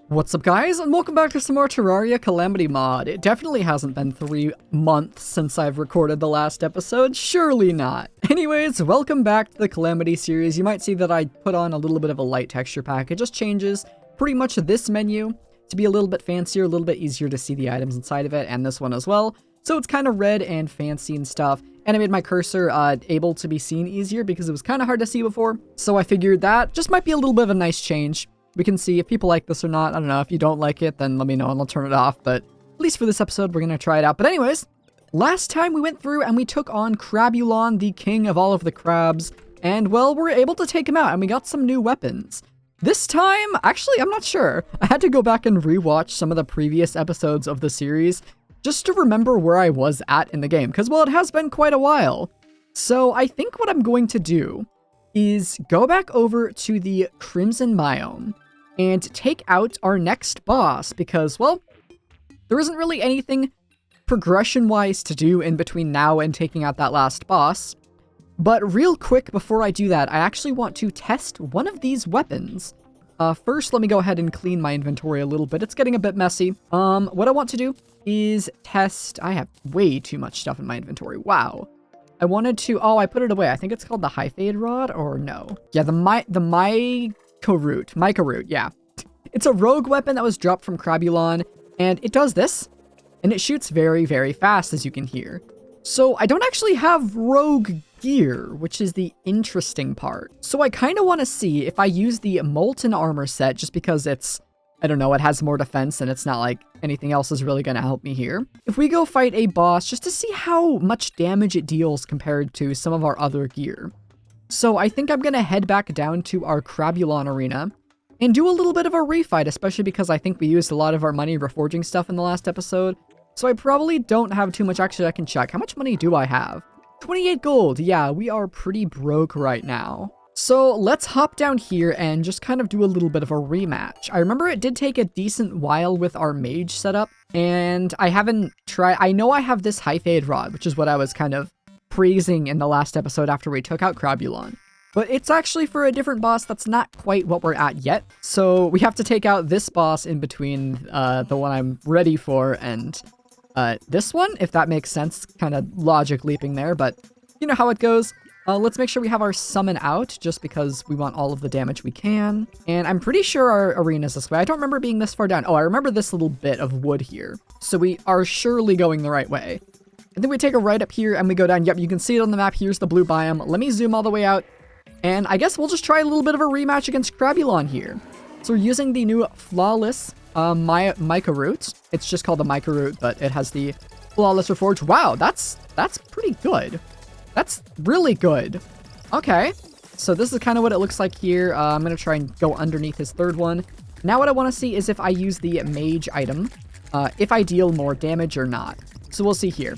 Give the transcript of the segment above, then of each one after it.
What's up guys, and welcome back to some more Terraria Calamity mod. It definitely hasn't been 3 months since I've recorded the last episode, surely not. Anyways, welcome back to the Calamity series. You might see that I put on a little bit of a light texture pack. It just changes pretty much this menu to be a little bit fancier, a little bit easier to see the items inside of it, and this one as well. So it's kind of red and fancy and stuff, and I made my cursor able to be seen easier because it was kind of hard to see before. So I figured that just might be a little bit of a nice change. We can see if people like this or not. I don't know. If you don't like it, then let me know and I'll turn it off. But at least for this episode, we're going to try it out. But anyways, last time we went through and we took on Crabulon, the king of all of the crabs. And, well, we're able to take him out and we got some new weapons. This time, actually, I'm not sure. I had to go back and rewatch some of the previous episodes of the series just to remember where I was at in the game. Because, well, it has been quite a while. So I think what I'm going to do is go back over to the Crimson biome and take out our next boss because, well, there isn't really anything progression-wise to do in between now and taking out that last boss. But real quick before I do that, I actually want to test one of these weapons. First, let me go ahead and clean my inventory a little bit. It's getting a bit messy. What I want to do is test... I have way too much stuff in my inventory. Wow. I wanted to... Oh, I put it away. I think it's called the High Fade Rod, or no? Yeah, the Myca Root, yeah. It's a rogue weapon that was dropped from Crabulon, and it does this, and it shoots very, very fast, as you can hear. So I don't actually have rogue gear, which is the interesting part. So I kind of want to see if I use the Molten Armor set, just because it's... I don't know, it has more defense, and it's not like anything else is really going to help me here. If we go fight a boss, just to see how much damage it deals compared to some of our other gear. So I think I'm going to head back down to our Crabulon arena and do a little bit of a refight, especially because I think we used a lot of our money reforging stuff in the last episode. So I probably don't have too much. Actually, I can check. How much money do I have? 28 gold. Yeah, we are pretty broke right now. So let's hop down here and just kind of do a little bit of a rematch. I remember it did take a decent while with our mage setup, and I haven't tried... I know I have this High Fade Rod, which is what I was kind of praising in the last episode after we took out Crabulon. But it's actually for a different boss that's not quite what we're at yet. So we have to take out this boss in between the one I'm ready for and this one, if that makes sense. Kind of logic leaping there, but you know how it goes. Let's make sure we have our summon out, just because we want all of the damage we can. And I'm pretty sure our arena's this way. I don't remember being this far down. Oh, I remember this little bit of wood here. So we are surely going the right way. And then we take a right up here and we go down. Yep, you can see it on the map. Here's the blue biome. Let me zoom all the way out. And I guess we'll just try a little bit of a rematch against Crabulon here. So we're using the new Flawless Myca Root. It's just called the Myca Root, but it has the Flawless Reforge. Wow, that's pretty good. That's really good. Okay, so this is kind of what it looks like here. I'm going to try and go underneath his third one. Now what I want to see is if I use the mage item, if I deal more damage or not. So we'll see here.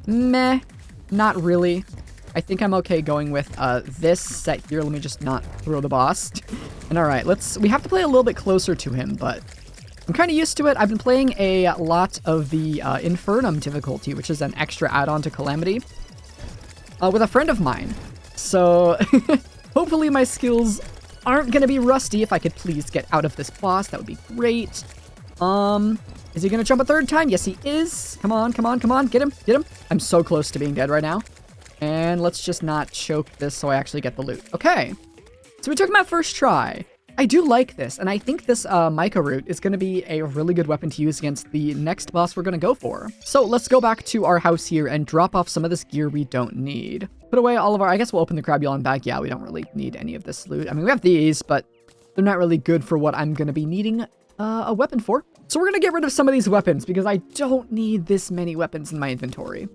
Meh, not really. I think I'm okay going with this set here. Let me just not throw the boss. And all right, we have to play a little bit closer to him, but I'm kind of used to it. I've been playing a lot of the Infernum difficulty, which is an extra add-on to Calamity, with a friend of mine. So hopefully my skills aren't going to be rusty. If I could please get out of this boss, that would be great. Is he going to jump a third time? Yes, he is. Come on, come on, come on. Get him, get him. I'm so close to being dead right now. And let's just not choke this so I actually get the loot. Okay, so we took him out first try. I do like this, and I think this Myca Root is going to be a really good weapon to use against the next boss we're going to go for. So let's go back to our house here and drop off some of this gear we don't need. Put away all of our... I guess we'll open the Crabulon bag. Yeah, we don't really need any of this loot. I mean, we have these, but they're not really good for what I'm going to be needing a weapon for. So we're going to get rid of some of these weapons because I don't need this many weapons in my inventory.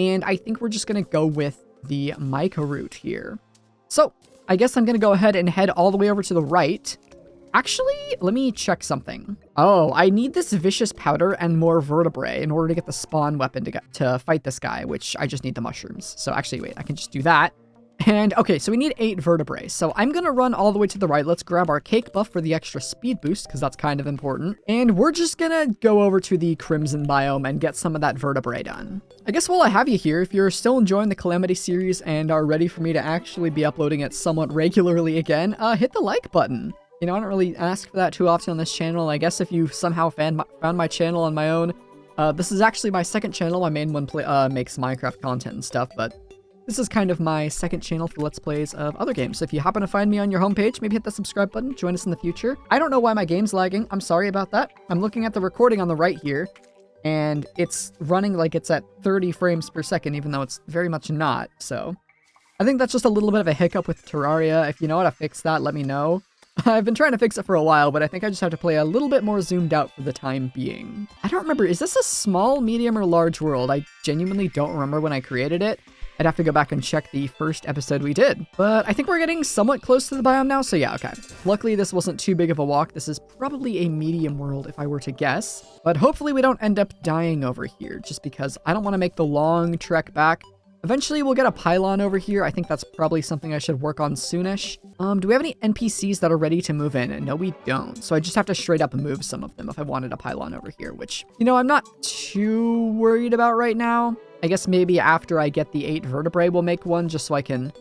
And I think we're just going to go with the Myca Root here. So I guess I'm going to go ahead and head all the way over to the right. Actually, let me check something. Oh, I need this Vicious Powder and more Vertebrae in order to get the spawn weapon to fight this guy, which I just need the mushrooms. So actually, wait, I can just do that. And okay, so we need 8 Vertebrae. So I'm going to run all the way to the right. Let's grab our cake buff for the extra speed boost, because that's kind of important. And we're just going to go over to the Crimson biome and get some of that Vertebrae done. I guess while I have you here, if you're still enjoying the Calamity series and are ready for me to actually be uploading it somewhat regularly again, hit the like button. You know, I don't really ask for that too often on this channel. I guess if you somehow found my channel on my own, this is actually my second channel. My main one makes Minecraft content and stuff, but this is kind of my second channel for Let's Plays of other games. So if you happen to find me on your homepage, maybe hit the subscribe button, join us in the future. I don't know why my game's lagging. I'm sorry about that. I'm looking at the recording on the right here, and it's running like it's at 30 frames per second, even though it's very much not. So I think that's just a little bit of a hiccup with Terraria. If you know how to fix that, let me know. I've been trying to fix it for a while, but I think I just have to play a little bit more zoomed out for the time being. I don't remember, is this a small, medium, or large world? I genuinely don't remember when I created it. I'd have to go back and check the first episode we did. But I think we're getting somewhat close to the biome now, so yeah, okay. Luckily, this wasn't too big of a walk. This is probably a medium world, if I were to guess. But hopefully we don't end up dying over here, just because I don't want to make the long trek back. Eventually, we'll get a pylon over here. I think that's probably something I should work on soonish. Do we have any NPCs that are ready to move in? No, we don't. So I just have to straight up move some of them if I wanted a pylon over here, which, you know, I'm not too worried about right now. I guess maybe after I get the 8 vertebrae, we'll make one just so I can,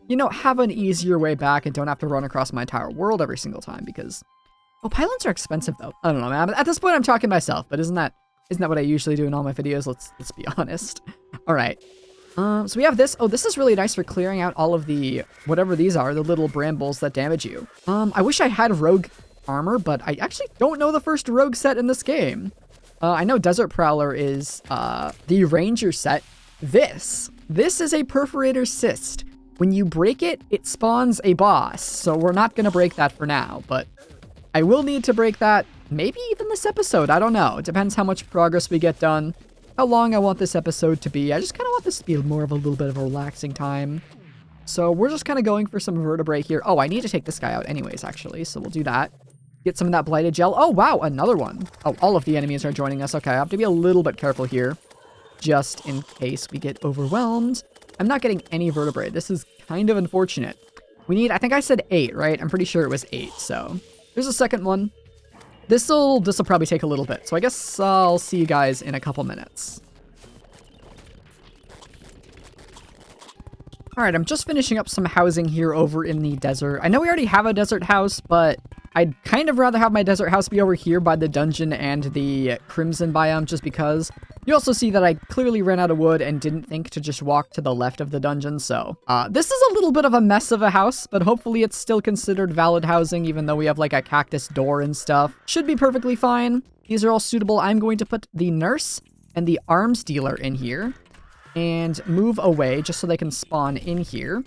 you know, have an easier way back and don't have to run across my entire world every single time because, oh, pylons are expensive though. I don't know, man. At this point, I'm talking to myself, but isn't that what I usually do in all my videos? Let's be honest. All right. So we have this. Oh, this is really nice for clearing out all of the, whatever these are, the little brambles that damage you. I wish I had rogue armor, but I actually don't know the first rogue set in this game. I know Desert Prowler is the ranger set. This is a perforator cyst. When you break it, it spawns a boss. So we're not going to break that for now, but I will need to break that maybe even this episode. I don't know. It depends how much progress we get done. How long I want this episode to be. I just kind of want this to be more of a little bit of a relaxing time. So we're just kind of going for some vertebrae here. Oh, I need to take this guy out anyways, actually. So we'll do that. Get some of that blighted gel. Oh, wow, another one. Oh, all of the enemies are joining us. Okay, I have to be a little bit careful here, just in case we get overwhelmed. I'm not getting any vertebrae. This is kind of unfortunate. We need, I think I said 8, right? I'm pretty sure it was 8. So there's a second one. This'll probably take a little bit, so I guess I'll see you guys in a couple minutes. Alright, I'm just finishing up some housing here over in the desert. I know we already have a desert house, but I'd kind of rather have my desert house be over here by the dungeon and the crimson biome, just because you also see that I clearly ran out of wood and didn't think to just walk to the left of the dungeon, so this is a little bit of a mess of a house, but hopefully it's still considered valid housing, even though we have like a cactus door and stuff. Should be perfectly fine. These are all suitable. I'm going to put the nurse and the arms dealer in here and move away just so they can spawn in here.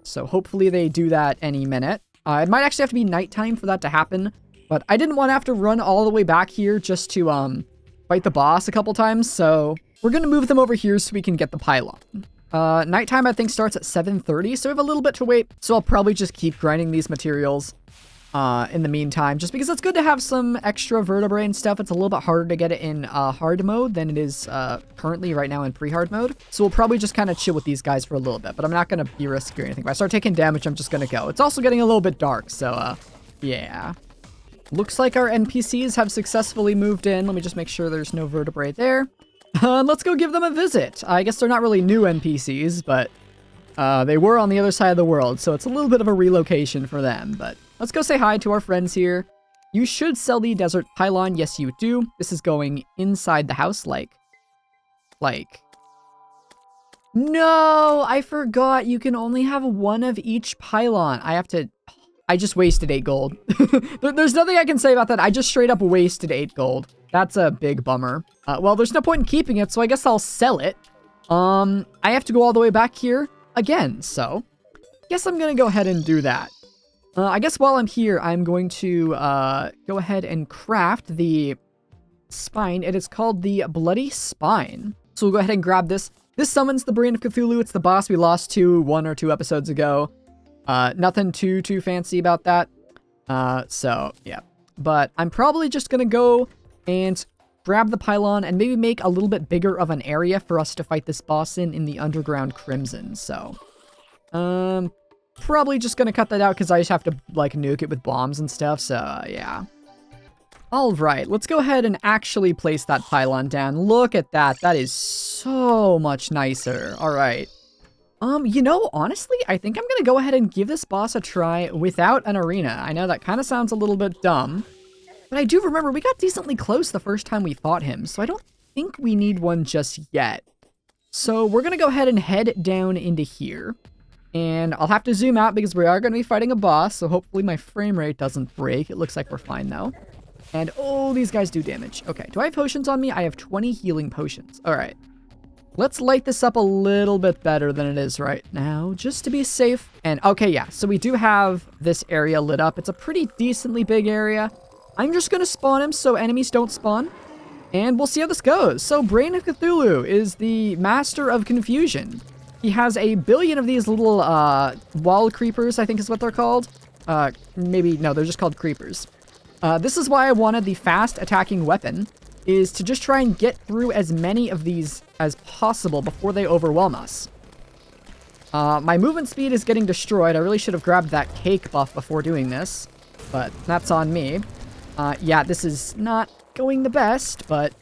So hopefully they do that any minute. It might actually have to be nighttime for that to happen, but I didn't want to have to run all the way back here just to fight the boss a couple times, so we're going to move them over here so we can get the pylon. Nighttime, I think, starts at 7:30, so we have a little bit to wait, so I'll probably just keep grinding these materials in the meantime, just because it's good to have some extra vertebrae and stuff. It's a little bit harder to get it in hard mode than it is currently right now in pre-hard mode, so we'll probably just kind of chill with these guys for a little bit, but I'm not going to be risky or anything. If I start taking damage, I'm just going to go. It's also getting a little bit dark, so yeah. Looks like our NPCs have successfully moved in. Let me just make sure there's no vertebrae there. Let's go give them a visit. I guess they're not really new NPCs, but they were on the other side of the world, so it's a little bit of a relocation for them. But let's go say hi to our friends here. You should sell the desert pylon. Yes, you do. This is going inside the house, like... No, I forgot. You can only have one of each pylon. I just wasted 8 gold. There's nothing I can say about that. I just straight up wasted 8 gold. That's a big bummer. Well, there's no point in keeping it, so I guess I'll sell it. I have to go all the way back here again, so I guess I'm gonna go ahead and do that. I guess while I'm here, I'm going to go ahead and craft the spine. It is called the Bloody Spine. So we'll go ahead and grab this. This summons the Brain of Cthulhu. It's the boss we lost to 1 or 2 episodes ago. Nothing too fancy about that. So, yeah. But I'm probably just gonna go and grab the pylon and maybe make a little bit bigger of an area for us to fight this boss in the underground crimson. So, probably just gonna cut that out because I just have to, like, nuke it with bombs and stuff. So, yeah. Alright, let's go ahead and actually place that pylon down. Look at that. That is so much nicer. Alright. You know, honestly, I think I'm gonna go ahead and give this boss a try without an arena. I know that kind of sounds a little bit dumb, but I do remember we got decently close the first time we fought him, so I don't think we need one just yet. So we're gonna go ahead and head down into here, and I'll have to zoom out because we are gonna be fighting a boss, so hopefully my frame rate doesn't break. It looks like we're fine though. And oh, these guys do damage. Okay, do I have potions on me? I have 20 healing potions. All right. Let's light this up a little bit better than it is right now, just to be safe. And okay, yeah, so we do have this area lit up. It's a pretty decently big area. I'm just gonna spawn him so enemies don't spawn, and we'll see how this goes. So Brain of Cthulhu is the master of confusion. He has a billion of these little wall creepers, I think is what they're called. Maybe, no, they're just called creepers. This is why I wanted the fast attacking weapon, is to just try and get through as many of these as possible before they overwhelm us. My movement speed is getting destroyed. I really should have grabbed that cake buff before doing this, but that's on me. Yeah, this is not going the best, but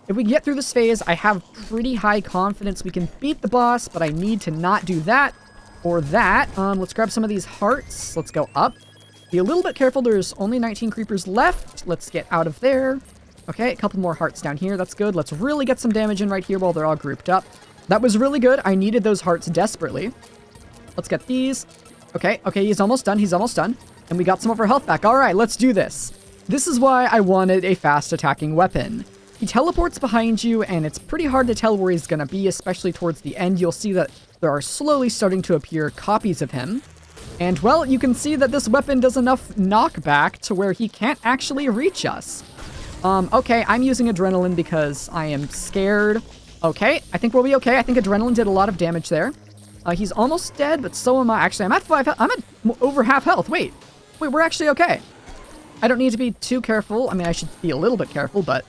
if we get through this phase, I have pretty high confidence we can beat the boss, but I need to not do that or that. Let's grab some of these hearts. Let's go up. Be a little bit careful. There's only 19 creepers left. Let's get out of there. Okay, a couple more hearts down here. That's good. Let's really get some damage in right here while they're all grouped up. That was really good. I needed those hearts desperately. Let's get these. Okay, he's almost done. He's almost done. And we got some of our health back. All right, let's do this. This is why I wanted a fast attacking weapon. He teleports behind you, and it's pretty hard to tell where he's going to be, especially towards the end. You'll see that there are slowly starting to appear copies of him. And, well, you can see that this weapon does enough knockback to where he can't actually reach us. Okay, I'm using adrenaline because I am scared. Okay, I think we'll be okay. I think adrenaline did a lot of damage there. He's almost dead, but so am I. Actually, I'm at 5 I'm at over half health. Wait, we're actually okay. I don't need to be too careful. I mean, I should be a little bit careful, but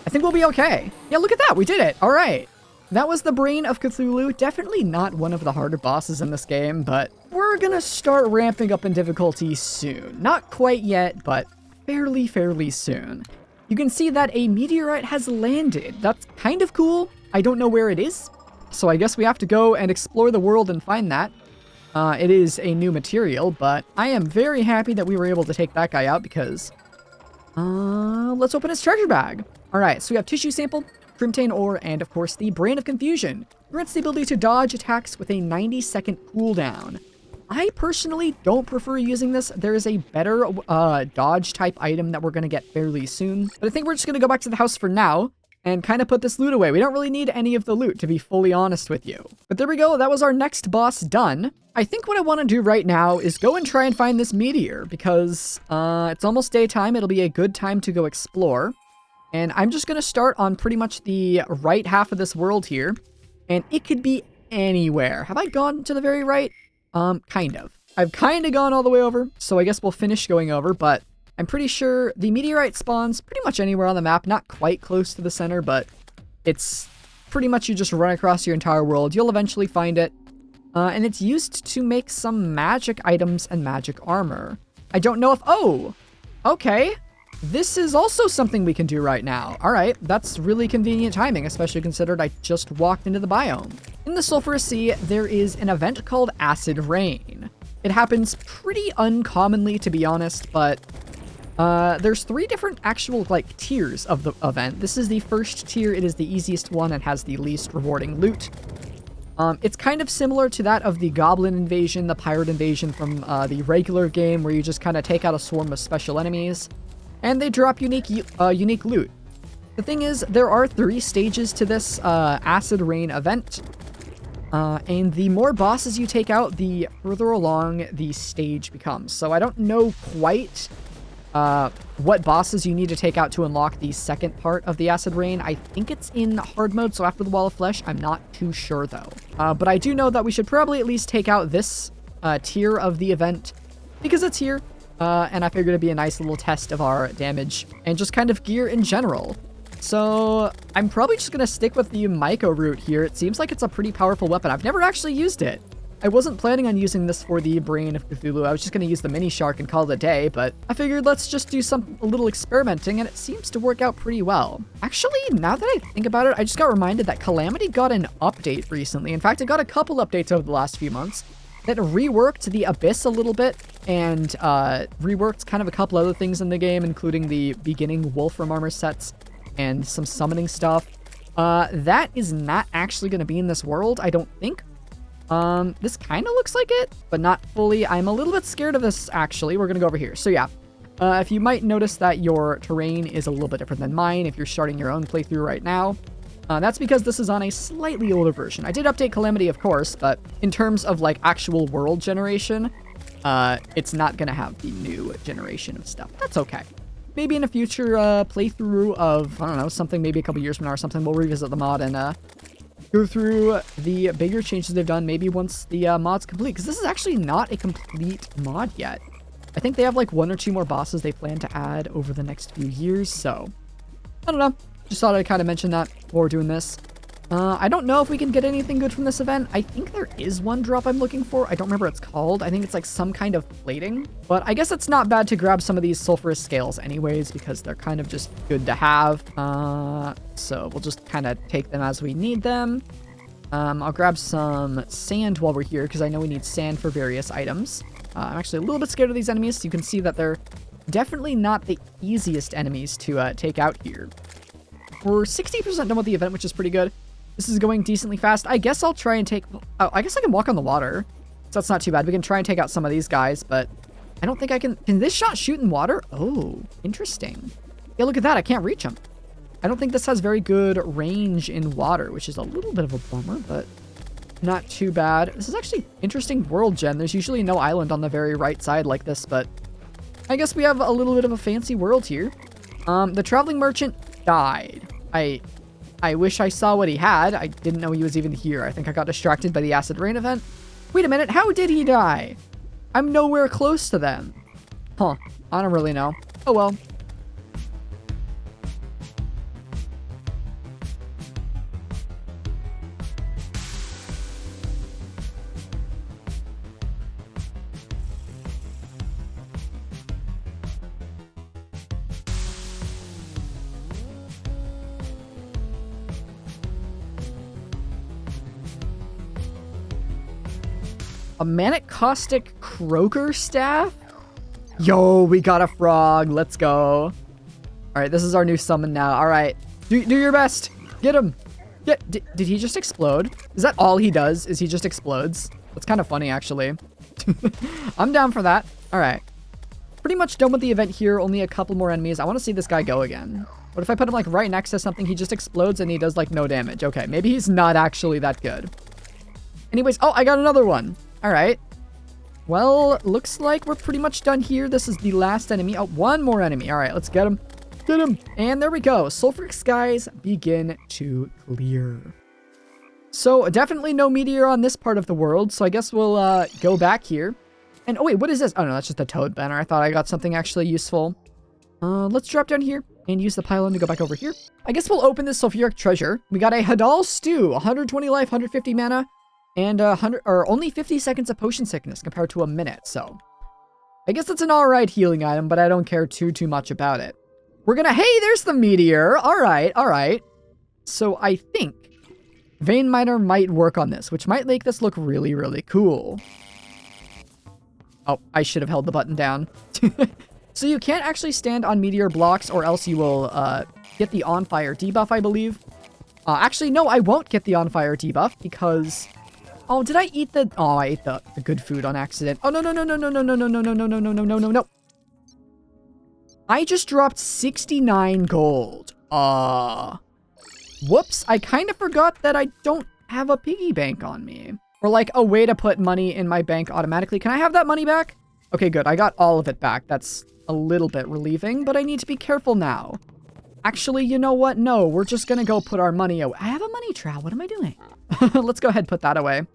I think we'll be okay. Yeah, look at that. We did it. All right. That was the Brain of Cthulhu. Definitely not one of the harder bosses in this game, but we're gonna start ramping up in difficulty soon. Not quite yet, but fairly soon. You can see that a meteorite has landed. That's kind of cool. I don't know where it is, so I guess we have to go and explore the world and find that. It is a new material, but I am very happy that we were able to take that guy out because... let's open his treasure bag. Alright, so we have tissue sample, crimtane ore, and of course the Brain of Confusion. Grants the ability to dodge attacks with a 90-second cooldown. I personally don't prefer using this. There is a better dodge type item that we're going to get fairly soon. But I think we're just going to go back to the house for now and kind of put this loot away. We don't really need any of the loot, to be fully honest with you. But there we go. That was our next boss done. I think what I want to do right now is go and try and find this meteor because it's almost daytime. It'll be a good time to go explore. And I'm just going to start on pretty much the right half of this world here. And it could be anywhere. Have I gone to the very right? Kind of. I've kind of gone all the way over, so I guess we'll finish going over, but I'm pretty sure the meteorite spawns pretty much anywhere on the map, not quite close to the center, but it's pretty much you just run across your entire world. You'll eventually find it, and it's used to make some magic items and magic armor. I don't know if... Oh! Okay. This is also something we can do right now. All right, that's really convenient timing, especially considered I just walked into the biome. In the Sulfurous Sea, there is an event called Acid Rain. It happens pretty uncommonly, to be honest, but there's 3 different actual, tiers of the event. This is the first tier. It is the easiest one and has the least rewarding loot. It's kind of similar to that of the Goblin Invasion, the Pirate Invasion from the regular game, where you just kind of take out a swarm of special enemies, and they drop unique loot. The thing is, there are 3 stages to this Acid Rain event, and the more bosses you take out, the further along the stage becomes. So I don't know quite what bosses you need to take out to unlock the second part of the Acid Rain. I think it's in hard mode, so after the Wall of Flesh. I'm not too sure, though. But I do know that we should probably at least take out this tier of the event, because it's here. And I figured it'd be a nice little test of our damage and just kind of gear in general. So I'm probably just going to stick with the Myco route here. It seems like it's a pretty powerful weapon. I've never actually used it. I wasn't planning on using this for the Brain of Cthulhu. I was just going to use the mini shark and call it a day, but I figured let's just do a little experimenting, and it seems to work out pretty well. Actually, now that I think about it, I just got reminded that Calamity got an update recently. In fact, it got a couple updates over the last few months that reworked the Abyss a little bit and reworked kind of a couple other things in the game, including the beginning Wolfram armor sets and some summoning stuff. That is not actually going to be in this world, I don't think. This kind of looks like it, but not fully. I'm a little bit scared of this, actually. We're going to go over here. So yeah, if you might notice that your terrain is a little bit different than mine if you're starting your own playthrough right now. That's because this is on a slightly older version. I did update Calamity, of course, but in terms of like actual world generation, it's not going to have the new generation of stuff. That's okay. Maybe in a future playthrough of, I don't know, something maybe a couple years from now or something, we'll revisit the mod and go through the bigger changes they've done maybe once the mod's complete, because this is actually not a complete mod yet. I think they have like 1 or 2 more bosses they plan to add over the next few years, so I don't know. Just thought I'd kind of mention that while we're doing this. I don't know if we can get anything good from this event. I think there is one drop I'm looking for. I don't remember what it's called. I think it's like some kind of plating. But I guess it's not bad to grab some of these sulfurous scales anyways, because they're kind of just good to have. So we'll just kind of take them as we need them. I'll grab some sand while we're here, because I know we need sand for various items. I'm actually a little bit scared of these enemies. You can see that they're definitely not the easiest enemies to take out here. We're 60% done with the event, which is pretty good. This is going decently fast. I guess I'll try and take... Oh, I guess I can walk on the water. So that's not too bad. We can try and take out some of these guys, but I don't think I can... Can this shot shoot in water? Oh, interesting. Yeah, look at that. I can't reach them. I don't think this has very good range in water, which is a little bit of a bummer, but not too bad. This is actually interesting world gen. There's usually no island on the very right side like this, but I guess we have a little bit of a fancy world here. The traveling merchant died. I wish I saw what he had. I didn't know he was even here. I think I got distracted by the acid rain event. Wait a minute, how did he die? I'm nowhere close to them. Huh, I don't really know. Oh well. A manic caustic croaker staff? Yo, we got a frog. Let's go. All right, this is our new summon now. All right, do your best. Get him. Did he just explode? Is that all he does? Is he just explodes? That's kind of funny, actually. I'm down for that. All right. Pretty much done with the event here. Only a couple more enemies. I want to see this guy go again. What if I put him like right next to something? He just explodes and he does like no damage. Okay, maybe he's not actually that good. Anyways, oh, I got another one. All right. Well, looks like we're pretty much done here. This is the last enemy. Oh, one more enemy. All right, let's get him. Get him. And there we go. Sulfuric skies begin to clear. So definitely no meteor on this part of the world. So I guess we'll go back here. And oh wait, what is this? Oh no, that's just a toad banner. I thought I got something actually useful. Let's drop down here and use the pylon to go back over here. I guess we'll open this sulfuric treasure. We got a Hadal stew, 120 life, 150 mana. And only 50 seconds of potion sickness compared to a minute, so I guess it's an alright healing item, but I don't care too much about it. We're gonna, hey, there's the meteor. Alright. So I think Vein Miner might work on this, which might make this look really, really cool. Oh, I should have held the button down. So you can't actually stand on meteor blocks, or else you will get the on fire debuff, I believe. Actually, no, I won't get the on fire debuff because... Oh, did I eat the... Oh, I ate the good food on accident. Oh, no. I just dropped 69 gold. Whoops. I kind of forgot that I don't have a piggy bank on me. Or like a way to put money in my bank automatically. Can I have that money back? Okay, good. I got all of it back. That's a little bit relieving, but I need to be careful now. Actually, you know what? No, we're just gonna go put our money away. I have a money trowel. What am I doing? Let's go ahead and put that away.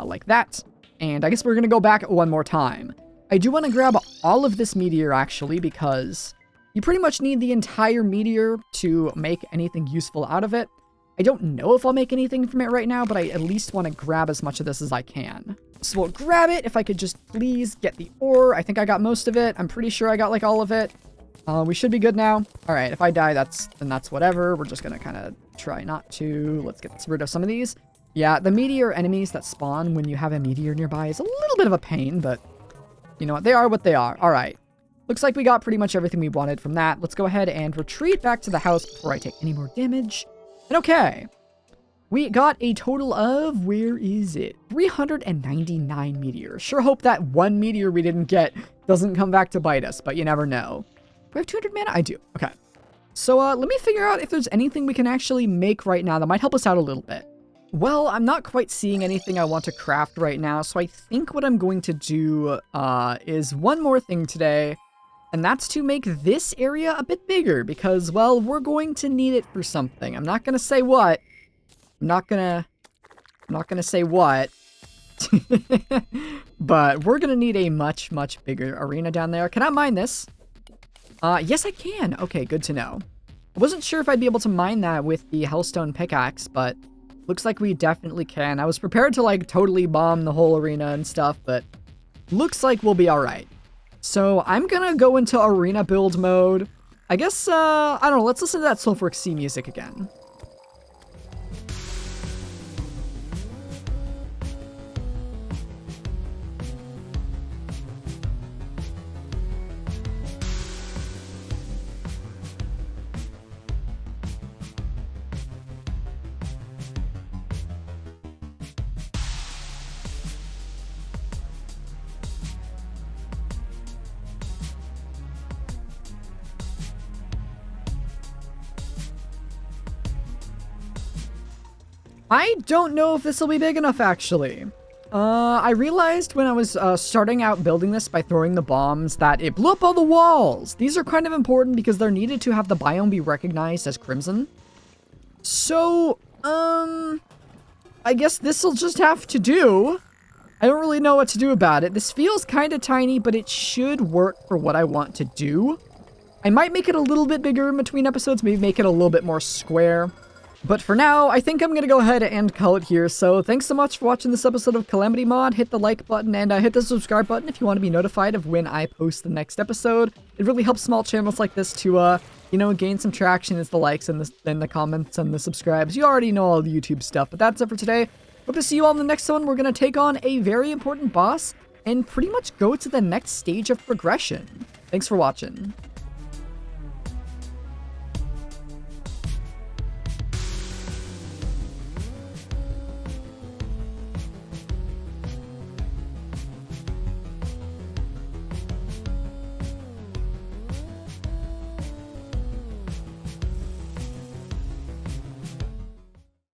Like that. And I guess we're gonna go back one more time. I do want to grab all of this meteor, actually, because you pretty much need the entire meteor to make anything useful out of it. I don't know if I'll make anything from it right now, but I at least want to grab as much of this as I can. So we'll grab it. If I could just please get the ore. I think I got most of it. I'm pretty sure I got like all of it. We should be good now. All right, if I die, then that's whatever. We're just going to kind of try not to. Let's get rid of some of these. Yeah, the meteor enemies that spawn when you have a meteor nearby is a little bit of a pain, but you know what? They are what they are. All right. Looks like we got pretty much everything we wanted from that. Let's go ahead and retreat back to the house before I take any more damage. And okay. We got a total of, where is it? 399 meteors. Sure hope that one meteor we didn't get doesn't come back to bite us, but you never know. Do I have 200 mana? I do. Okay. So let me figure out if there's anything we can actually make right now that might help us out a little bit. Well, I'm not quite seeing anything I want to craft right now, so I think what I'm going to do is one more thing today, and that's to make this area a bit bigger because, well, we're going to need it for something. I'm not going to say what. I'm not gonna say what. But we're gonna need a much, much bigger arena down there. Can I mine this? Yes, I can. Okay, good to know. I wasn't sure if I'd be able to mine that with the Hellstone pickaxe, but looks like we definitely can. I was prepared to, like, totally bomb the whole arena and stuff, but looks like we'll be alright. So I'm gonna go into arena build mode. I guess, I don't know, let's listen to that sulfuric sea music again. I don't know if this will be big enough, actually. I realized when I was starting out building this by throwing the bombs that it blew up all the walls. These are kind of important because they're needed to have the biome be recognized as crimson. So, I guess this'll just have to do. I don't really know what to do about it. This feels kind of tiny, but it should work for what I want to do. I might make it a little bit bigger in between episodes, maybe make it a little bit more square. But for now, I think I'm going to go ahead and call it here. So thanks so much for watching this episode of Calamity Mod. Hit the like button and hit the subscribe button if you want to be notified of when I post the next episode. It really helps small channels like this to, you know, gain some traction. It's the likes and the comments and the subscribes. You already know all the YouTube stuff, but that's it for today. Hope to see you all in the next one. We're going to take on a very important boss and pretty much go to the next stage of progression. Thanks for watching.